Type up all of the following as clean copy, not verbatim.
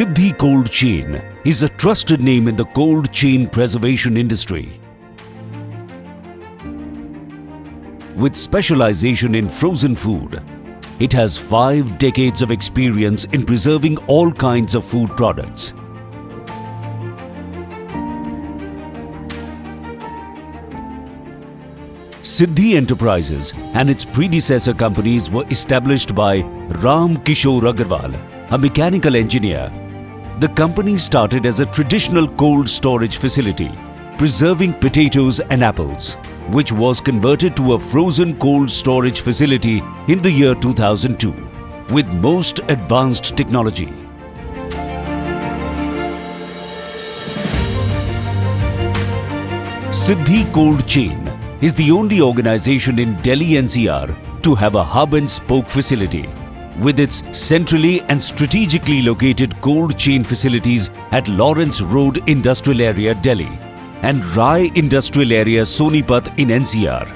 Siddhi Cold Chain is a trusted name in the cold chain preservation industry. With specialization in frozen food, it has 5 decades of experience in preserving all kinds of food products. Siddhi Enterprises and its predecessor companies were established by Ram Kishore Agarwal, a mechanical engineer. The company started as a traditional cold storage facility, preserving potatoes and apples, which was converted to a frozen cold storage facility in the year 2002, with most advanced technology. Siddhi Cold Chain is the only organization in Delhi NCR to have a hub and spoke facility, with its centrally and strategically located cold chain facilities at Lawrence Road Industrial Area, Delhi, and Rai Industrial Area, Sonipat in NCR.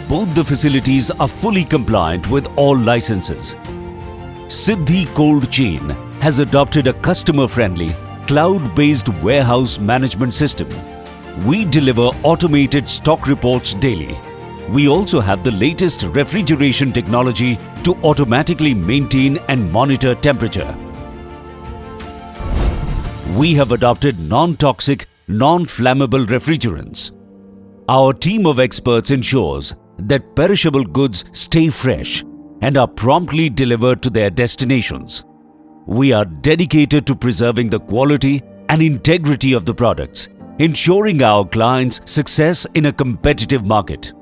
Both the facilities are fully compliant with all licenses. Siddhi Cold Chain has adopted a customer-friendly, cloud-based warehouse management system. We deliver automated stock reports daily. We also have the latest refrigeration technology to automatically maintain and monitor temperature. We have adopted non-toxic, non-flammable refrigerants. Our team of experts ensures that perishable goods stay fresh and are promptly delivered to their destinations. We are dedicated to preserving the quality and integrity of the products, ensuring our clients' success in a competitive market.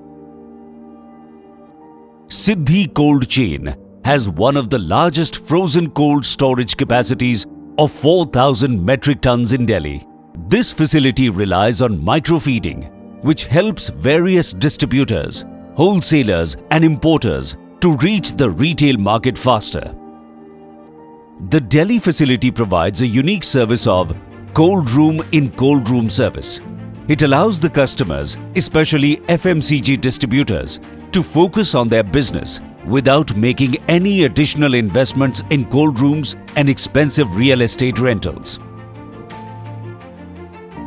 Siddhi Cold Chain has one of the largest frozen cold storage capacities of 4,000 metric tons in Delhi. This facility relies on microfeeding, which helps various distributors, wholesalers and importers to reach the retail market faster. The Delhi facility provides a unique service of cold room in cold room service. It allows the customers, especially FMCG distributors, to focus on their business without making any additional investments in cold rooms and expensive real estate rentals.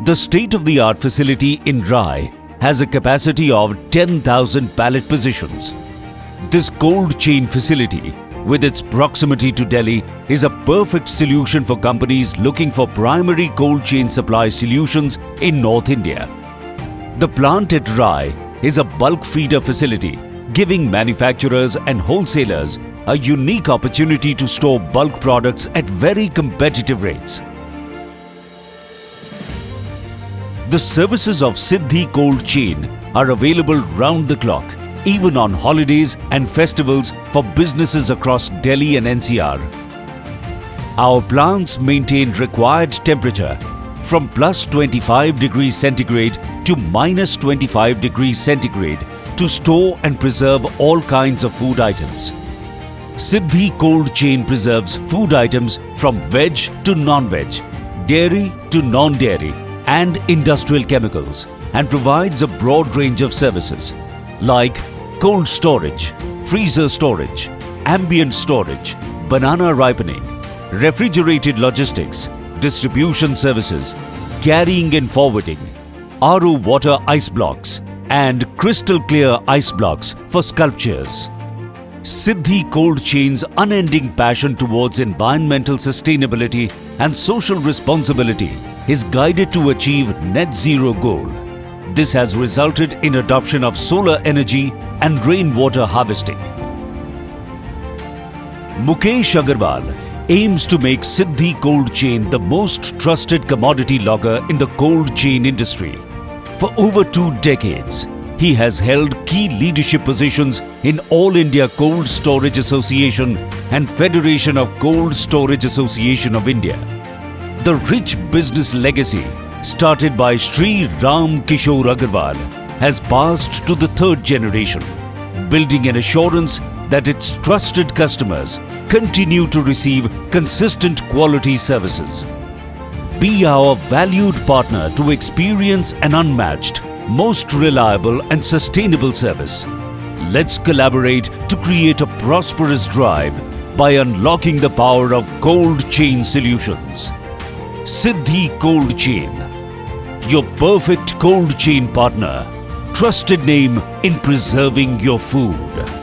The state-of-the-art facility in Rai has a capacity of 10,000 pallet positions. This cold chain facility, with its proximity to Delhi, is a perfect solution for companies looking for primary cold chain supply solutions in North India. The plant at Rai is a bulk feeder facility, giving manufacturers and wholesalers a unique opportunity to store bulk products at very competitive rates. The services of Siddhi Cold Chain are available round the clock, even on holidays and festivals for businesses across Delhi and NCR. Our plants maintain required temperature from plus 25 degrees centigrade to minus 25 degrees centigrade to store and preserve all kinds of food items. Siddhi Cold Chain preserves food items from veg to non-veg, dairy to non-dairy, and industrial chemicals, and provides a broad range of services like cold storage, freezer storage, ambient storage, banana ripening, refrigerated logistics, distribution services, carrying and forwarding, RO water ice blocks, and crystal clear ice blocks for sculptures. Siddhi Cold Chain's unending passion towards environmental sustainability and social responsibility is guided to achieve net zero goal. This has resulted in adoption of solar energy and rainwater harvesting. Mukesh Agarwal aims to make Siddhi Cold Chain the most trusted commodity logger in the cold chain industry. For over 2 decades, he has held key leadership positions in All India Cold Storage Association and Federation of Cold Storage Association of India. The rich business legacy started by Sri Ram Kishore Agarwal has passed to the 3rd generation, building an assurance that its trusted customers continue to receive consistent quality services. Be our valued partner to experience an unmatched, most reliable and sustainable service. Let's collaborate to create a prosperous drive by unlocking the power of cold chain solutions. Siddhi Cold Chain, your perfect cold chain partner. Trusted name in preserving your food.